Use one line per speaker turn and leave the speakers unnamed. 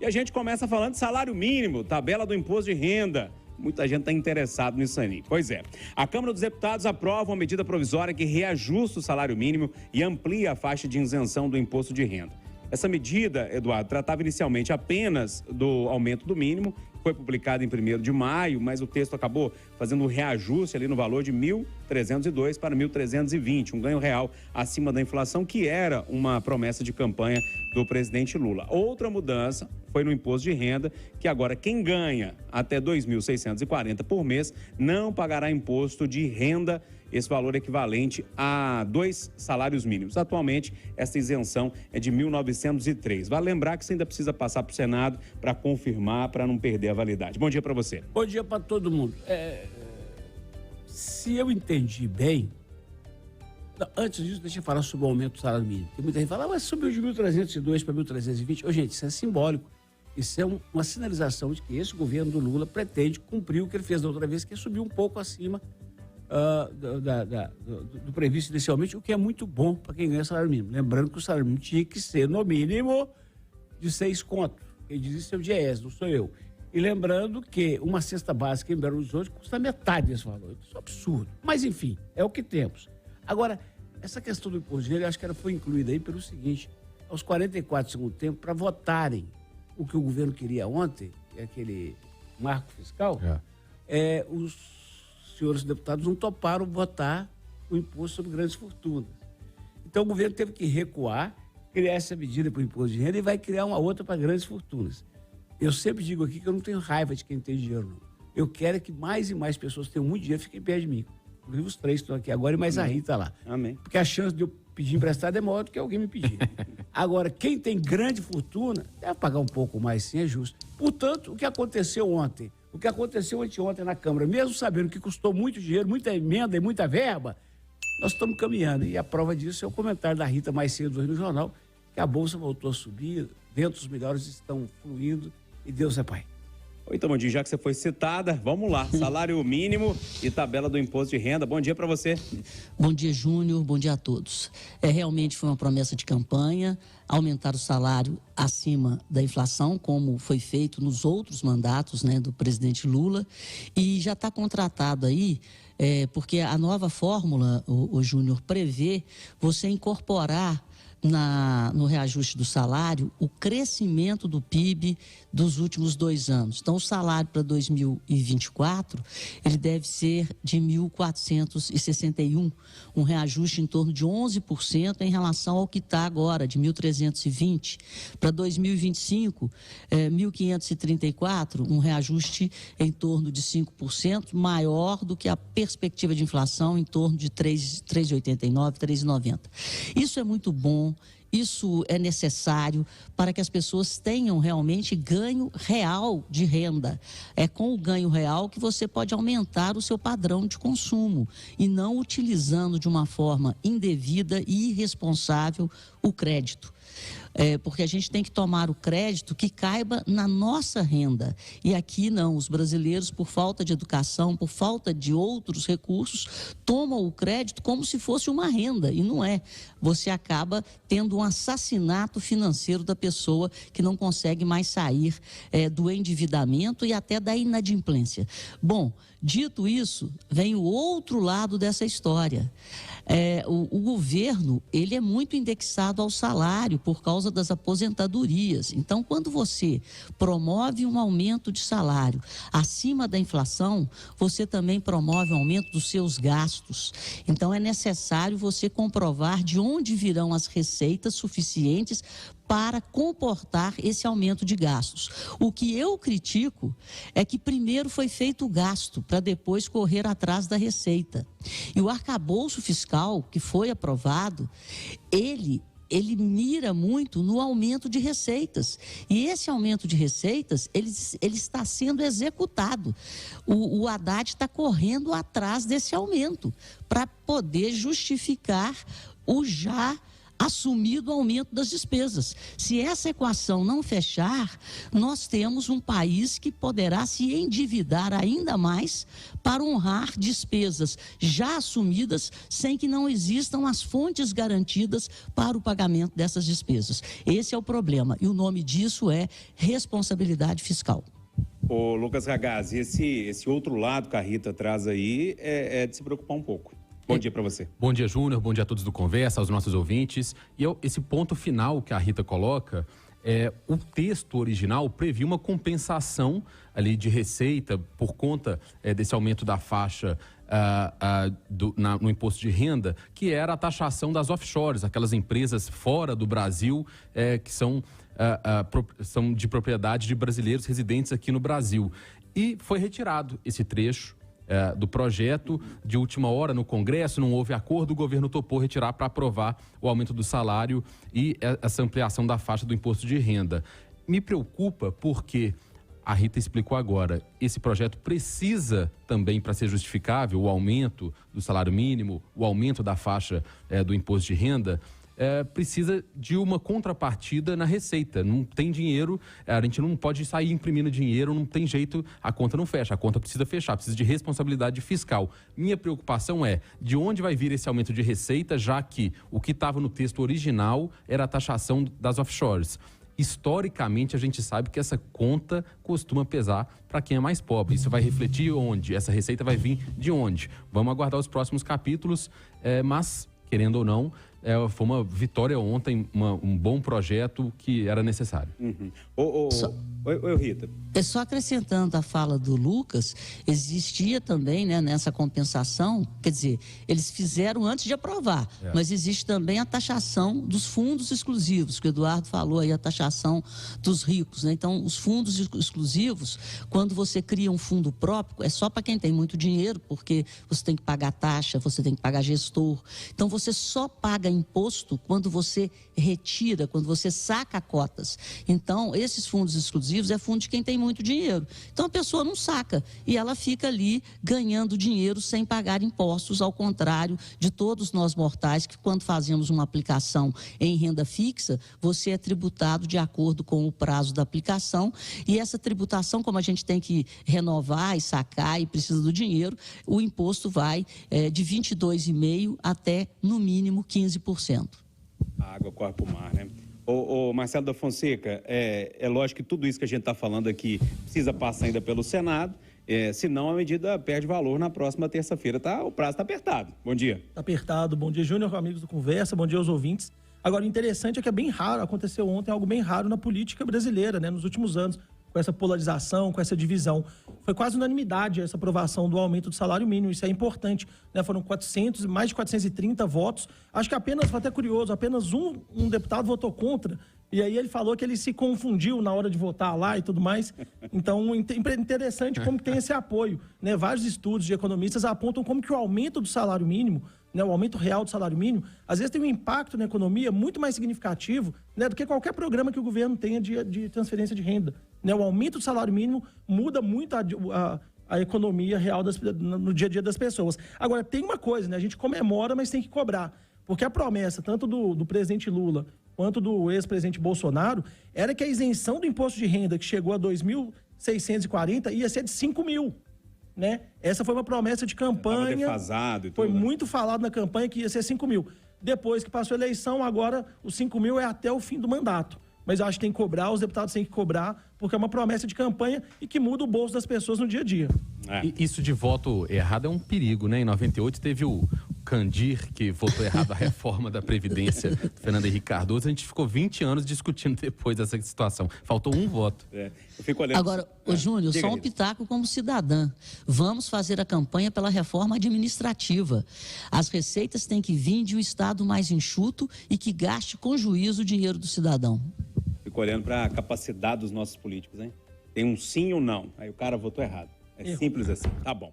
E a gente começa falando de salário mínimo, tabela do imposto de renda. Muita gente está interessado nisso aí. Pois é. A Câmara dos Deputados aprova uma medida provisória que reajusta o salário mínimo e amplia a faixa de isenção do imposto de renda. Essa medida, Eduardo, tratava inicialmente apenas do aumento do mínimo, foi publicado em 1º de maio, mas o texto acabou fazendo um reajuste ali no valor de 1.302 para 1.320, um ganho real acima da inflação, que era uma promessa de campanha do presidente Lula. Outra mudança foi no imposto de renda, que agora quem ganha até 2.640 por mês não pagará imposto de renda, esse valor é equivalente a 2 salários mínimos. Atualmente, essa isenção é de 1.903. Vale lembrar que você ainda precisa passar para o Senado para confirmar, para não perder a validade. Bom dia para você.
Bom dia para todo mundo. Se eu entendi bem, antes disso, deixa eu falar sobre o aumento do salário mínimo. Tem muita gente que fala, mas subiu de 1.302 para 1.320. Ô, gente, isso é simbólico. Isso é uma sinalização de que esse governo do Lula pretende cumprir o que ele fez da outra vez, que é subir um pouco acima do previsto inicialmente, o que é muito bom para quem ganha salário mínimo. Lembrando que o salário mínimo tinha que ser, no mínimo, de 6 contos. Quem diz isso é o DIEESE, não sou eu. E lembrando que uma cesta básica em Belo Horizonte custa metade desse valor. Isso é um absurdo. Mas, enfim, é o que temos. Agora, essa questão do imposto de renda, eu acho que ela foi incluída aí pelo seguinte: aos 44 do segundo tempo, para votarem o que o governo queria ontem, que é aquele marco fiscal, os senhores deputados não toparam votar o imposto sobre grandes fortunas. Então o governo teve que recuar, criar essa medida para o imposto de renda e vai criar uma outra para grandes fortunas. Eu sempre digo aqui que eu não tenho raiva de quem tem dinheiro, não. Eu quero que mais e mais pessoas que tenham muito dinheiro fiquem perto de mim. Inclusive os 3 estão aqui agora e mais a Rita lá.
Amém.
Porque a chance de eu pedir emprestado é maior do que alguém me pedir. Agora, quem tem grande fortuna deve pagar um pouco mais, sim, é justo. Portanto, o que aconteceu ontem, o que aconteceu anteontem na Câmara, mesmo sabendo que custou muito dinheiro, muita emenda e muita verba, nós estamos caminhando. E a prova disso é o comentário da Rita mais cedo hoje no jornal, que a Bolsa voltou a subir, dentro dos melhores estão fluindo e Deus é Pai.
Então, bom dia, já que você foi citada, vamos lá, salário mínimo e tabela do imposto de renda. Bom dia para você.
Bom dia, Júnior, bom dia a todos. Realmente foi uma promessa de campanha, aumentar o salário acima da inflação, como foi feito nos outros mandatos, né, do presidente Lula, e já está contratado aí, porque a nova fórmula, o Júnior, prevê você incorporar no reajuste do salário o crescimento do PIB dos últimos 2 anos. Então, o salário para 2024, ele deve ser de 1.461, um reajuste em torno de 11% em relação ao que está agora, de 1.320. Para 2025, 1.534, um reajuste em torno de 5%, maior do que a perspectiva de inflação em torno de 3,89, 3,90. Isso é muito bom. Isso é necessário para que as pessoas tenham realmente ganho real de renda. É com o ganho real que você pode aumentar o seu padrão de consumo e não utilizando de uma forma indevida e irresponsável o crédito. Porque a gente tem que tomar o crédito que caiba na nossa renda. E aqui não, os brasileiros, por falta de educação, por falta de outros recursos, tomam o crédito como se fosse uma renda, e não é. Você acaba tendo um assassinato financeiro da pessoa que não consegue mais sair do endividamento e até da inadimplência. Bom, dito isso, vem o outro lado dessa história. O governo, ele é muito indexado ao salário por causa das aposentadorias. Então, quando você promove um aumento de salário acima da inflação, você também promove um aumento dos seus gastos. Então, é necessário você comprovar de onde virão as receitas suficientes para comportar esse aumento de gastos. O que eu critico é que primeiro foi feito o gasto para depois correr atrás da receita. E o arcabouço fiscal que foi aprovado, ele mira muito no aumento de receitas. E esse aumento de receitas, ele está sendo executado. O Haddad está correndo atrás desse aumento para poder justificar o já assumido o aumento das despesas. Se essa equação não fechar, nós temos um país que poderá se endividar ainda mais para honrar despesas já assumidas, sem que não existam as fontes garantidas para o pagamento dessas despesas. Esse é o problema, e o nome disso é responsabilidade fiscal.
Ô, Lucas Ragazzi, esse outro lado que a Rita traz aí é de se preocupar um pouco. Bom dia para você.
Bom dia, Júnior. Bom dia a todos do Conversa, aos nossos ouvintes. E esse ponto final que a Rita coloca, o texto original previa uma compensação ali de receita por conta desse aumento da faixa no imposto de renda, que era a taxação das offshores, aquelas empresas fora do Brasil que são de propriedade de brasileiros residentes aqui no Brasil. E foi retirado esse trecho do projeto de última hora no Congresso, não houve acordo, o governo topou retirar para aprovar o aumento do salário e essa ampliação da faixa do imposto de renda. Me preocupa porque, a Rita explicou agora, esse projeto precisa também, para ser justificável, o aumento do salário mínimo, o aumento da faixa do imposto de renda, precisa de uma contrapartida na receita. Não tem dinheiro, a gente não pode sair imprimindo dinheiro, não tem jeito, a conta não fecha, a conta precisa fechar, precisa de responsabilidade fiscal. Minha preocupação é de onde vai vir esse aumento de receita, já que o que estava no texto original era a taxação das offshores. Historicamente, a gente sabe que essa conta costuma pesar para quem é mais pobre. Isso vai refletir onde? Essa receita vai vir de onde? Vamos aguardar os próximos capítulos, mas, querendo ou não, foi uma vitória ontem, um bom projeto que era necessário.
Uhum. Oi, Rita.
Só acrescentando a fala do Lucas, existia também, né, nessa compensação, quer dizer, eles fizeram antes de aprovar, mas existe também a taxação dos fundos exclusivos, que o Eduardo falou aí, a taxação dos ricos, né? Então, os fundos exclusivos, quando você cria um fundo próprio, é só para quem tem muito dinheiro, porque você tem que pagar taxa, você tem que pagar gestor. Então, você só paga imposto quando você retira, quando você saca cotas. Então, esses fundos exclusivos é fundo de quem tem muito dinheiro. Então, a pessoa não saca e ela fica ali ganhando dinheiro sem pagar impostos, ao contrário de todos nós mortais que, quando fazemos uma aplicação em renda fixa, você é tributado de acordo com o prazo da aplicação, e essa tributação, como a gente tem que renovar e sacar e precisa do dinheiro, o imposto vai de 22,5% até, no mínimo, 15%.
A água corre para o mar, né? Ô Marcelo da Fonseca, é lógico que tudo isso que a gente está falando aqui precisa passar ainda pelo Senado, senão a medida perde valor na próxima terça-feira. O prazo está apertado. Bom dia.
Está apertado. Bom dia, Júnior, amigos do Conversa. Bom dia aos ouvintes. Agora, o interessante é que é bem raro, aconteceu ontem algo bem raro na política brasileira, né, nos últimos anos, com essa polarização, com essa divisão. Foi quase unanimidade essa aprovação do aumento do salário mínimo, isso é importante, né? Foram mais de 430 votos, acho que apenas, foi até curioso, apenas um deputado votou contra, e aí ele falou que ele se confundiu na hora de votar lá e tudo mais. Então, interessante como que tem esse apoio, né? Vários estudos de economistas apontam como que o aumento do salário mínimo, né, o aumento real do salário mínimo, às vezes tem um impacto na economia muito mais significativo, né, do que qualquer programa que o governo tenha de transferência de renda. Né? O aumento do salário mínimo muda muito a economia real no dia a dia das pessoas. Agora, tem uma coisa, né? A gente comemora, mas tem que cobrar. Porque a promessa, tanto do presidente Lula quanto do ex-presidente Bolsonaro, era que a isenção do imposto de renda, que chegou a 2.640, ia ser de 5 mil. Né? Essa foi uma promessa de campanha,
defasado e tudo,
foi muito falado na campanha que ia ser 5 mil. Depois que passou a eleição, agora os 5 mil é até o fim do mandato. Mas eu acho que tem que cobrar, os deputados têm que cobrar, porque é uma promessa de campanha e que muda o bolso das pessoas no dia a dia.
Isso de voto errado é um perigo, né? Em 98 teve o Candir, que votou errado a reforma da Previdência do Fernando Henrique Cardoso. A gente ficou 20 anos discutindo depois dessa situação. Faltou um voto.
Eu fico olhando...
Agora, Júnior, só um pitaco como cidadã. Vamos fazer a campanha pela reforma administrativa. As receitas têm que vir de um Estado mais enxuto e que gaste com juízo o dinheiro do cidadão.
Fico olhando para a capacidade dos nossos políticos, hein? Tem um sim ou não. Aí o cara votou errado. É simples assim. Tá bom.